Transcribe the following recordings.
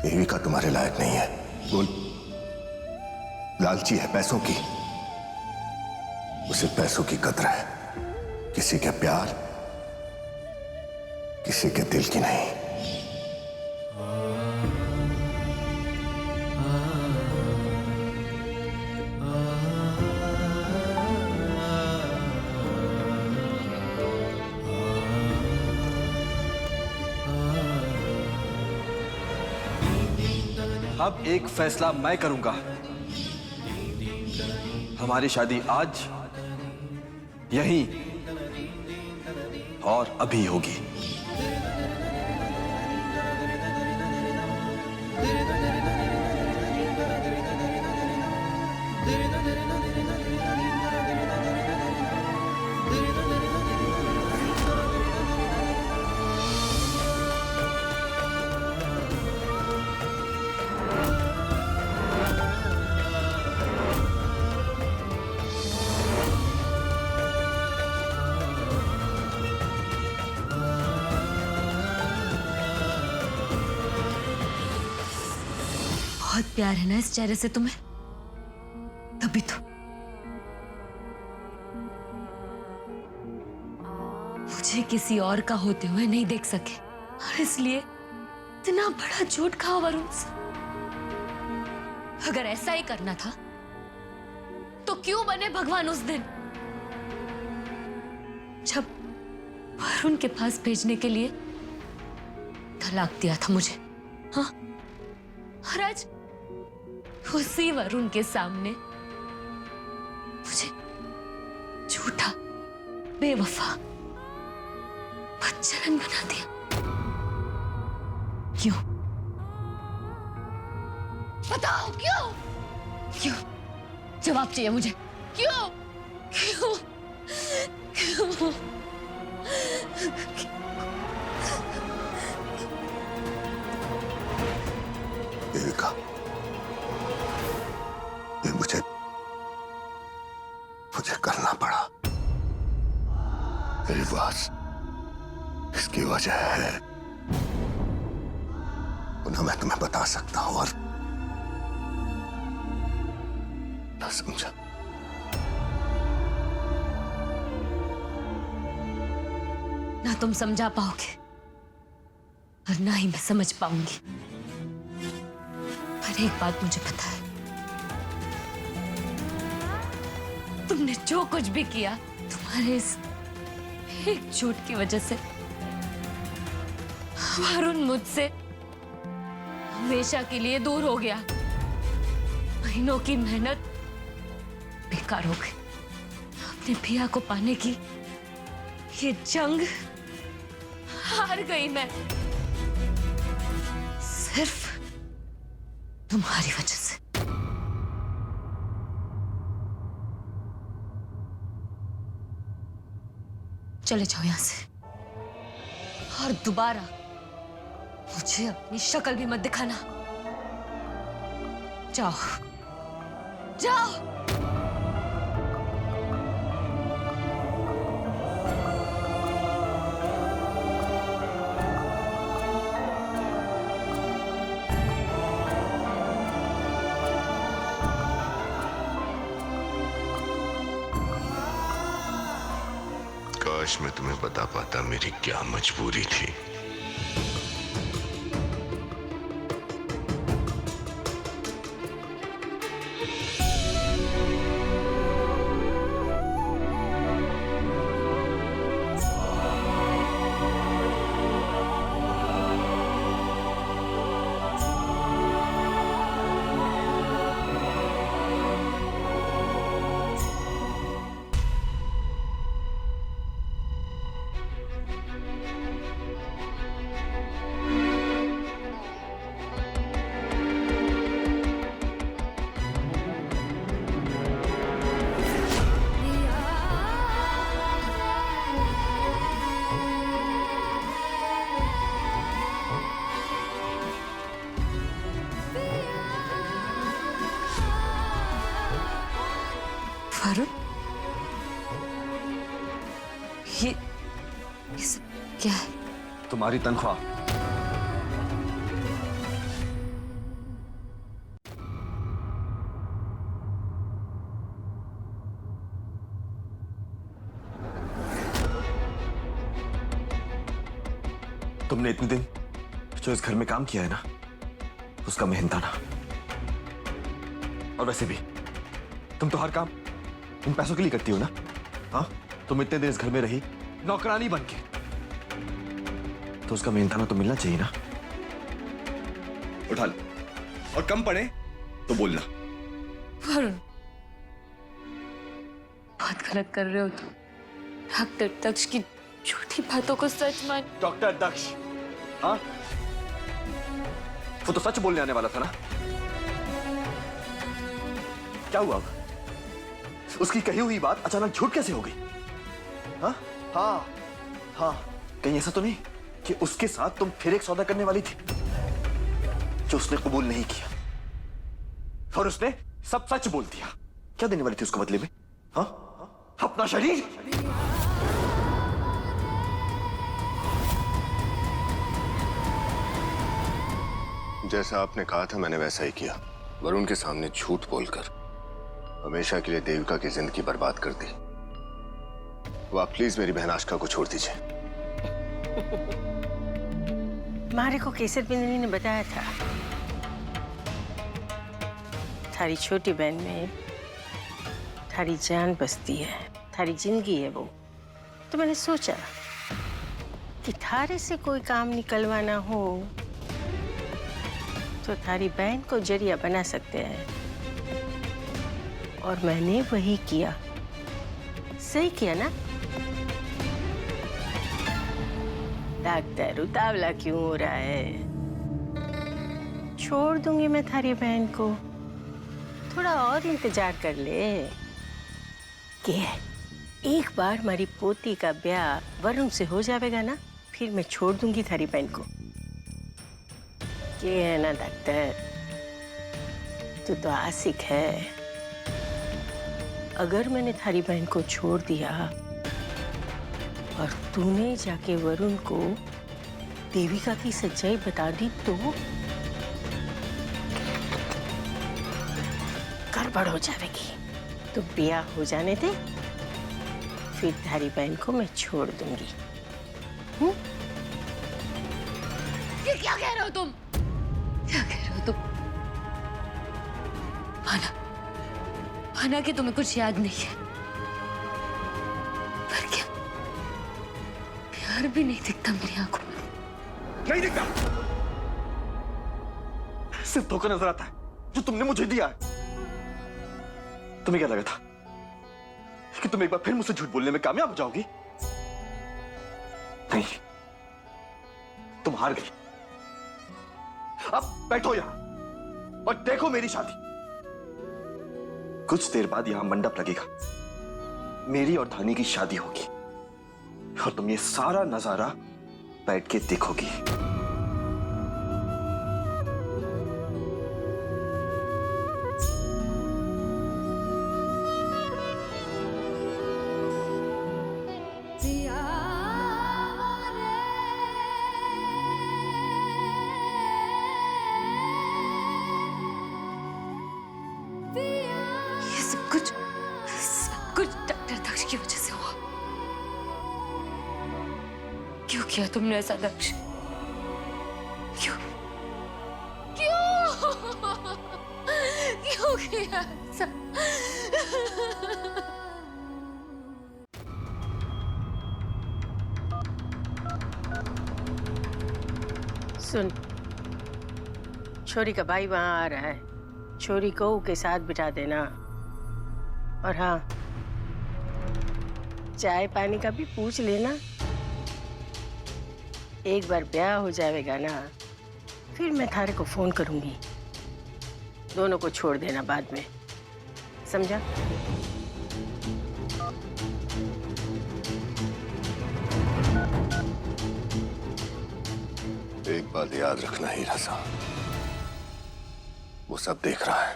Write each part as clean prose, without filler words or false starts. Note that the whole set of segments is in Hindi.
देविका तुम्हारे लायक नहीं है। वो लालची है पैसों की। उसे पैसों की कदर है, किसी के प्यार, किसी के दिल की नहीं। अब एक फैसला मैं करूंगा। हमारी शादी आज यहीं और अभी होगी। बहुत प्यार है ना इस चेहरे से तुम्हें, तभी तो मुझे किसी और का होते हुए नहीं देख सके, और इसलिए इतना बड़ा झूठ खाओ वरुण से। अगर ऐसा ही करना था तो क्यों बने भगवान उस दिन, जब वरुण के पास भेजने के लिए तलाक दिया था मुझे? हाँ, और आज उसी वरुण के सामने मुझे झूठा, बेवफा, बदचलन बना दिया। क्यों बताओ, क्यों? क्यों? जवाब चाहिए मुझे। क्यों? क्यों? क्यों? देविका, ये मुझे करना पड़ा। मेरे पास इसकी वजह है, ना मैं तुम्हें बता सकता हूं और ना समझा। ना तुम समझा पाओगे और ना ही मैं समझ पाऊंगी, पर एक बात मुझे पता है, तुमने जो कुछ भी किया, तुम्हारे इस एक झूठ की वजह से वरुण मुझसे हमेशा के लिए दूर हो गया। महीनों की मेहनत बेकार हो गई। अपने पिया को पाने की ये जंग हार गई मैं, सिर्फ तुम्हारी वजह से। चले जाओ यहां से, और दोबारा मुझे अपनी शक्ल भी मत दिखाना। जाओ जाओ। काश मैं तुम्हें बता पाता मेरी क्या मजबूरी थी। वरुण, ये सब क्या है? तुम्हारी तनख्वाह। तुमने इतने दिन जो इस घर में काम किया है ना, उसका मेहनताना। और वैसे भी तुम तो हर काम इन पैसों के लिए करती हो ना। हाँ, तुम इतने दिन इस घर में रही नौकरानी बन के, तो उसका मेहनताना तो मिलना चाहिए ना। उठा लो, और कम पड़े तो बोलना। वरुण, बहुत गलत कर रहे हो तुम। डॉक्टर दक्ष की झूठी बातों को सच मान। डॉक्टर दक्ष? हाँ, वो तो सच बोलने आने वाला था ना। क्या हुआ अब? उसकी कही हुई बात अचानक झूठ कैसे हो गई? हाँ हाँ हाँ, कहीं ऐसा तो नहीं कि उसके साथ तुम फिर एक सौदा करने वाली थी जो उसने कबूल नहीं किया, और उसने सब सच बोल दिया? क्या देने वाली थी उसको बदले में? हाँ, अपना शरीर? जैसा आपने कहा था मैंने वैसा ही किया। वरुण के सामने झूठ बोलकर हमेशा के लिए देविका की जिंदगी बर्बाद कर दी। वो आप प्लीज मेरी बहन आशका को छोड़ दीजिए। मारे को केसर बिंदनी ने बताया था थारी छोटी बहन में थारी जान बसती है, थारी जिंदगी है वो। तो मैंने सोचा कि थारे से कोई काम निकलवाना हो तो थारी बहन को जरिया बना सकते हैं, और मैंने वही किया। सही किया ना? डॉक्टर उतावला क्यों हो रहा है? छोड़ दूंगी मैं थारी बहन को, थोड़ा और इंतजार कर ले। के एक बार हमारी पोती का ब्याह वरुण से हो जाएगा ना, फिर मैं छोड़ दूंगी थारी बहन को। के है ना डॉक्टर, तू तो आशिक है। अगर मैंने थारी बहन को छोड़ दिया और तूने जाके वरुण को देविका की सच्चाई बता दी तो गड़बड़ हो जाएगी। तो ब्याह हो जाने दे, फिर थारी बहन को मैं छोड़ दूंगी। ये क्या कह रहे हो तुम? क्या कह रहे हो तुम? माना कि तुम्हें कुछ याद नहीं है, पर क्या प्यार भी नहीं दिखता मेरी आंखों में? नहीं दिखता, सिर्फ धोखा नजर आता है जो तुमने मुझे दिया है। तुम्हें क्या लगा था कि तुम एक बार फिर मुझसे झूठ बोलने में कामयाब हो जाओगी? नहीं, तुम हार गई। अब बैठो यहां और देखो मेरी शादी। कुछ देर बाद यहां मंडप लगेगा, मेरी और धानी की शादी होगी, और तुम ये सारा नजारा बैठ के देखोगी। कुछ डॉक्टर दक्ष की वजह से हुआ। क्यों किया तुमने ऐसा दक्ष? क्यों क्यों क्यों किया ऐसा? सुन, छोरी का भाई वहां आ रहा है, छोरी को के साथ बिठा देना। और हाँ, चाय पानी का भी पूछ लेना। एक बार ब्याह हो जाएगा ना, फिर मैं थारे को फोन करूंगी। दोनों को छोड़ देना बाद में, समझा? एक बात याद रखना हीरा साहब, वो सब देख रहा है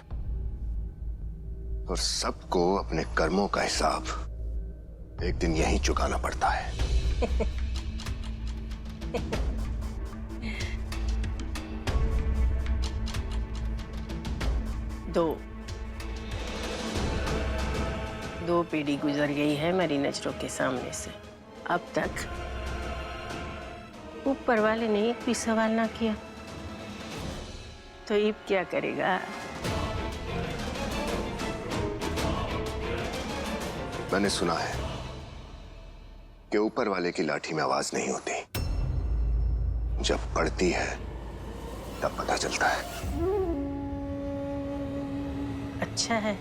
और सबको अपने कर्मों का हिसाब एक दिन यहीं चुकाना पड़ता है। दो पीढ़ी गुजर गई है मेरी नजरों के सामने से। अब तक ऊपर वाले ने एक भी सवाल ना किया तो इब क्या करेगा? मैंने सुना है कि ऊपर वाले की लाठी में आवाज नहीं होती, जब पड़ती है तब पता चलता है। अच्छा है।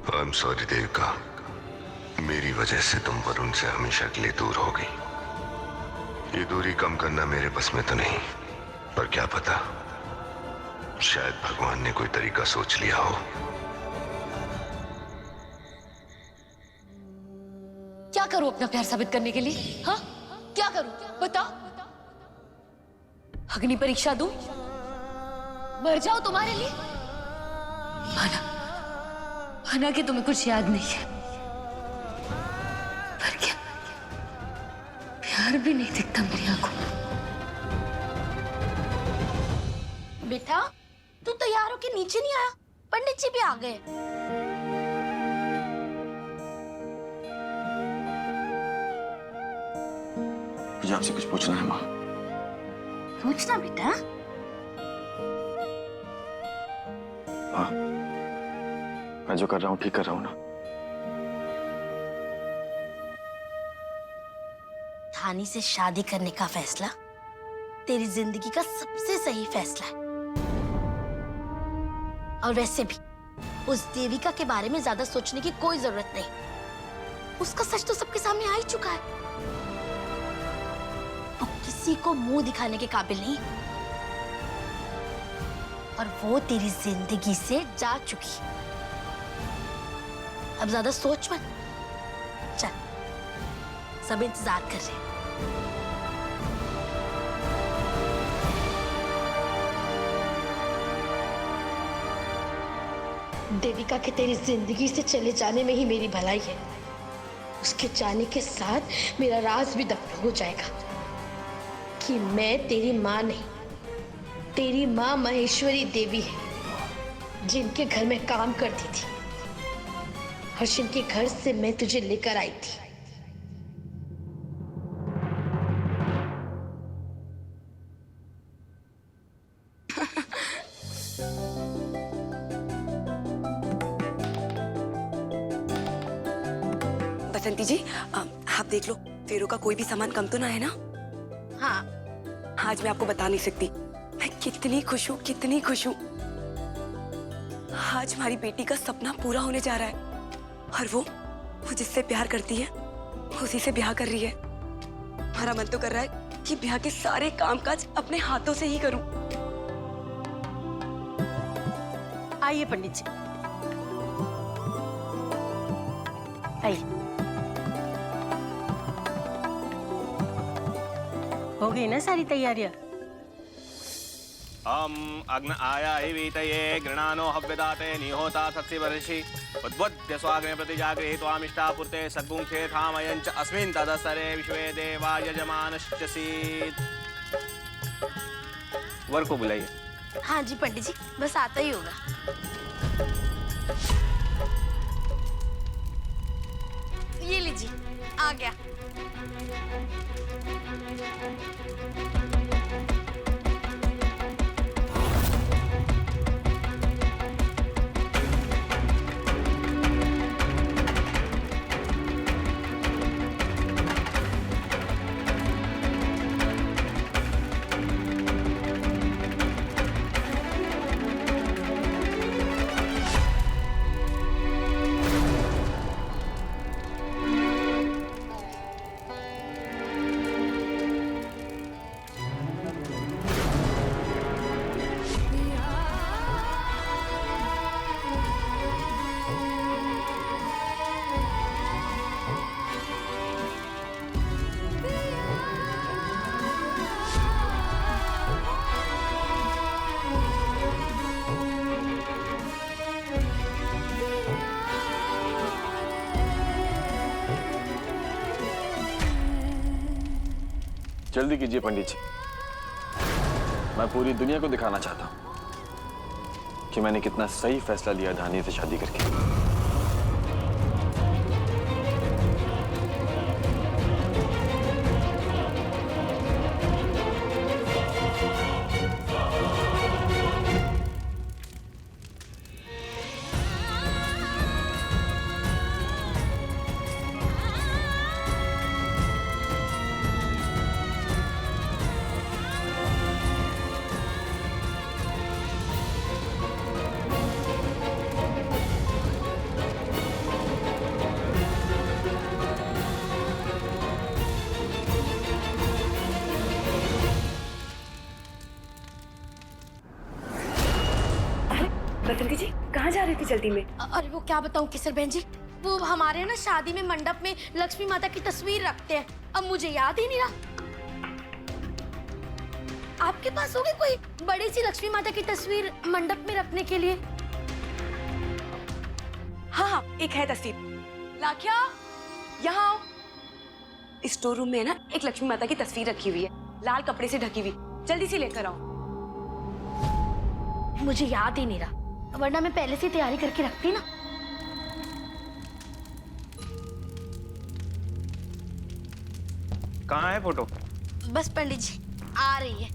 आई एम सॉरी देविका, मेरी वजह से तुम वरुण से हमेशा के लिए दूर हो गई। ये दूरी कम करना मेरे बस में तो नहीं, पर क्या पता, शायद भगवान ने कोई तरीका सोच लिया हो। क्या करूं अपना प्यार साबित करने के लिए? हाँ, क्या करूं बताओ? अग्नि परीक्षा दूं? मर जाओ तुम्हारे लिए? माना माना कि तुम्हें कुछ याद नहीं है, पर क्या प्यार भी नहीं दिखता मेरी आंखों में? बेटा, तू तैयार होके नीचे नहीं आया? पंडित जी भी आ गए। मुझे आपसे कुछ पूछना है माँ। पूछना बेटा। माँ, मैं जो कर रहा हूँ ठीक कर रहा हूँ ना? थानी से शादी करने का फैसला तेरी जिंदगी का सबसे सही फैसला है। और वैसे भी उस देविका के बारे में ज्यादा सोचने की कोई जरूरत नहीं। उसका सच तो सबके सामने आ ही चुका है। वो किसी को मुंह दिखाने के काबिल नहीं, और वो तेरी जिंदगी से जा चुकी। अब ज्यादा सोच मत। चल, सब इंतजार कर रहे हैं। देविका के तेरी जिंदगी से चले जाने में ही मेरी भलाई है। उसके जाने के साथ मेरा राज भी दफन हो जाएगा कि मैं तेरी माँ नहीं, तेरी माँ महेश्वरी देवी है, जिनके घर में काम करती थी और जिनके घर से मैं तुझे लेकर आई थी। बसंती जी, आप देख लो, फेरो का कोई भी सामान कम तो ना है ना? हाँ, आज मैं आपको बता नहीं सकती मैं कितनी खुश हूँ, कितनी खुश हूँ। आज हमारी बेटी का सपना पूरा होने जा रहा है, और वो जिससे प्यार करती है उसी से ब्याह कर रही है। हमारा मन तो कर रहा है कि ब्याह के सारे कामकाज अपने हाथों से ही करूं। आइए पंडित जी, आइए। हो गई ना सारी तैयारियां? अग्न आया हि वीतये गृणानो हव्यदाते निहोता सत्सि वर्षि उद्बुद्ध स्वाग्ने प्रति जागृहि त्वामिष्टा पुरते सद्गुंखे थामयञ्च अस्मिन् तदसरे विश्वे देवा यजमानश्चसीत्। वर को बुलाइए। हाँ जी पंडित जी, बस आता ही होगा। ये लीजिए, आ गया। जल्दी कीजिए पंडित जी, मैं पूरी दुनिया को दिखाना चाहता हूँ कि मैंने कितना सही फैसला लिया धानी से शादी करके। बसंती जी कहाँ जा रही थी जल्दी में? अरे वो क्या बताऊं केसर बहन जी, वो हमारे ना शादी में मंडप में लक्ष्मी माता की तस्वीर रखते हैं। अब मुझे याद ही नहीं रहा। आपके पास होगी कोई बड़ी सी लक्ष्मी माता की तस्वीर मंडप में रखने के लिए? हाँ हाँ, एक है तस्वीर। लाख्या, यहाँ आओ। इस स्टोर रूम में ना एक लक्ष्मी माता की तस्वीर रखी हुई है, लाल कपड़े से ढकी हुई। जल्दी से लेकर आओ। मुझे याद ही नहीं रहा, वरना मैं पहले से तैयारी करके रखती ना। कहाँ है फोटो? बस पंडित जी आ रही है।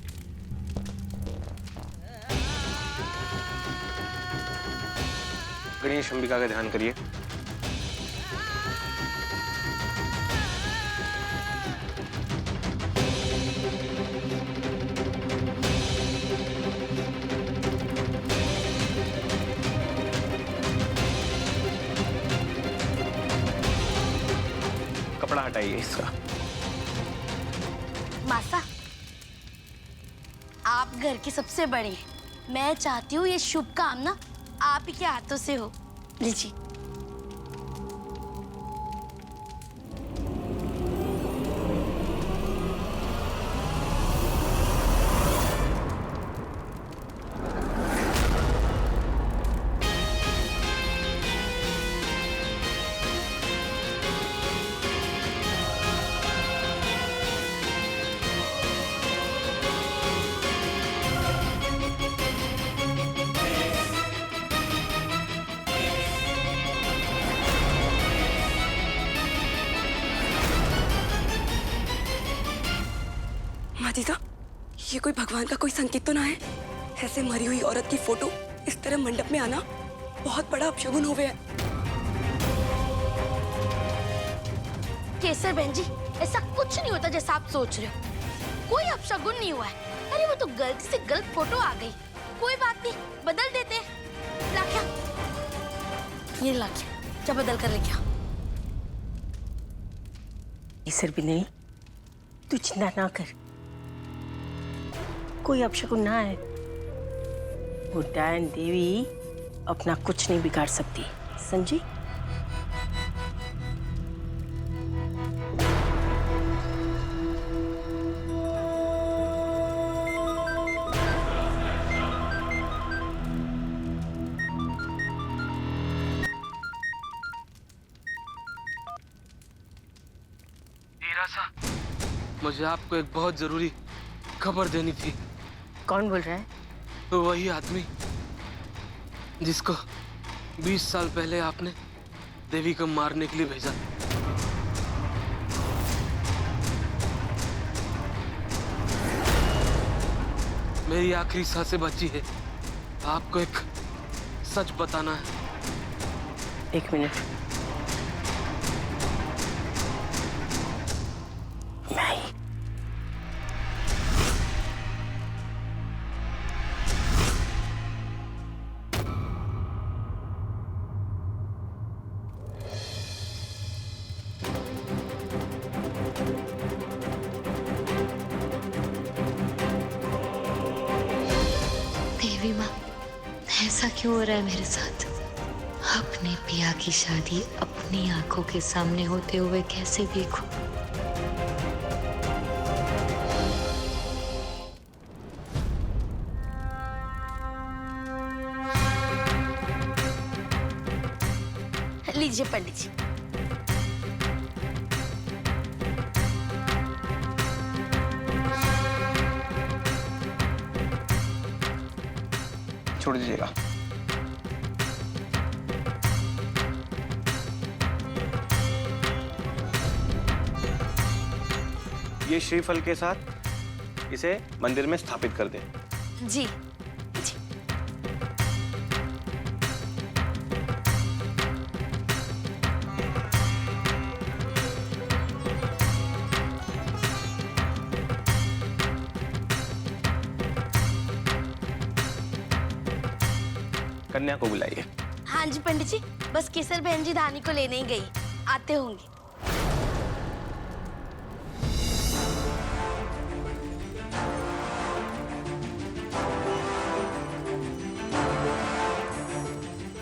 गणेश अंबिका का ध्यान करिए। कपड़ा हटाइए इसका। मासा, आप घर के सबसे बड़े हैं। मैं चाहती हूँ ये शुभ काम ना आप ही के हाथों से हो। लीजिए। माजीदा, ये कोई भगवान का कोई संकेत तो ना है? ऐसे मरी हुई औरत की फोटो इस तरह मंडप में आना बहुत बड़ा अपशगुन हो गया। केसर बहन जी, ऐसा कुछ नहीं होता जैसा आप सोच रहे हो। कोई अपशगुन नहीं हुआ है। अरे वो तो गलती से गलत फोटो आ गई। कोई बात नहीं, बदल देते हैं। लाख्या, ये लाख्या, जा बदल कर लेके आ। केसर भी नहीं, तू चिंता ना कर, कोई अपशकुन ना है। वो डायन देवी अपना कुछ नहीं बिगाड़ सकती, समझी? मुझे आपको एक बहुत जरूरी खबर देनी थी। कौन बोल रहा है? तो वही आदमी जिसको 20 साल पहले आपने देवी को मारने के लिए भेजा। मेरी आखिरी सांसें बची है। आपको एक सच बताना है। एक मिनट। देवी माँ, ऐसा क्यों हो रहा है मेरे साथ? अपने पिया की शादी अपनी आंखों के सामने होते हुए कैसे देखूं? लीजिए पंडित जी। छोड़ दीजिएगा। ये श्रीफल के साथ इसे मंदिर में स्थापित कर दें। जी। कन्या को बुलाइए। हाँ जी पंडित जी, बस केसर बहन जी धानी को लेने ही गई, आते होंगे।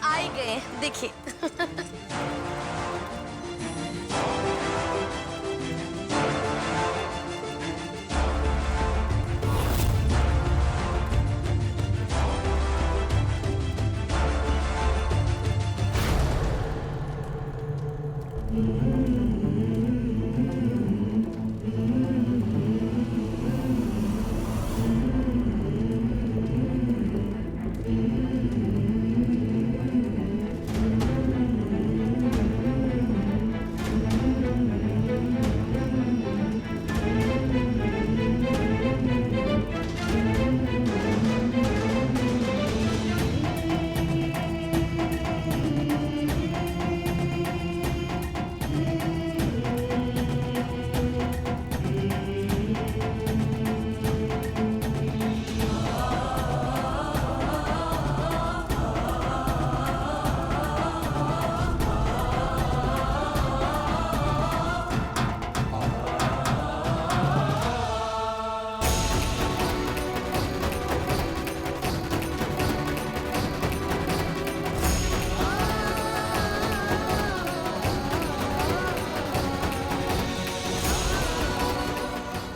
आ ही गए, देखिए।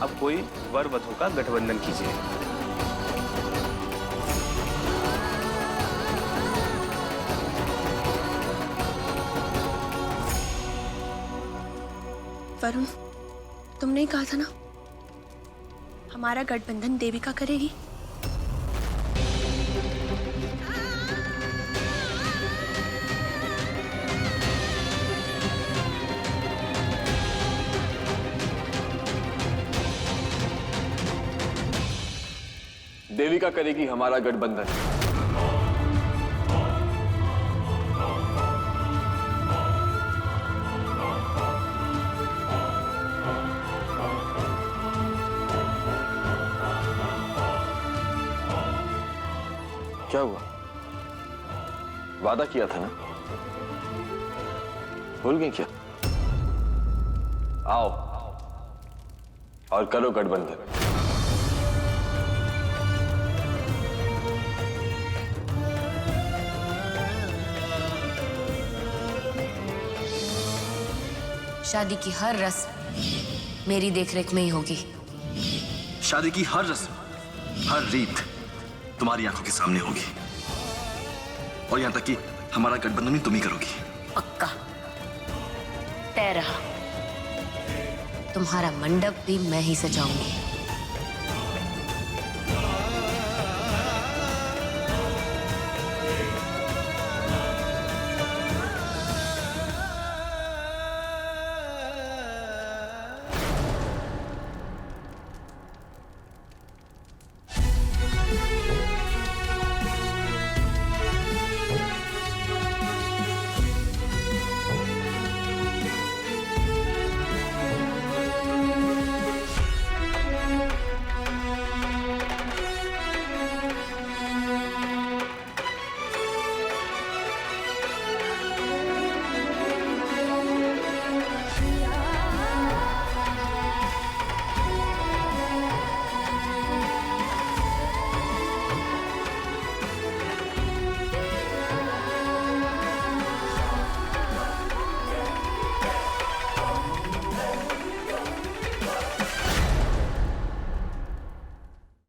अब कोई वर वधू का गठबंधन कीजिए। वरुण, तुमने ही कहा था ना हमारा गठबंधन देविका करेगी। देविका करेगी हमारा गठबंधन। क्या हुआ? वादा किया था ना, भूल गए क्या? आओ और करो गठबंधन। शादी की हर रस्म मेरी देखरेख में ही होगी। शादी की हर रस्म, हर रीत तुम्हारी आंखों के सामने होगी, और यहां तक कि हमारा गठबंधन भी तुम ही करोगी। पक्का तय रहा। तुम्हारा मंडप भी मैं ही सजाऊंगी।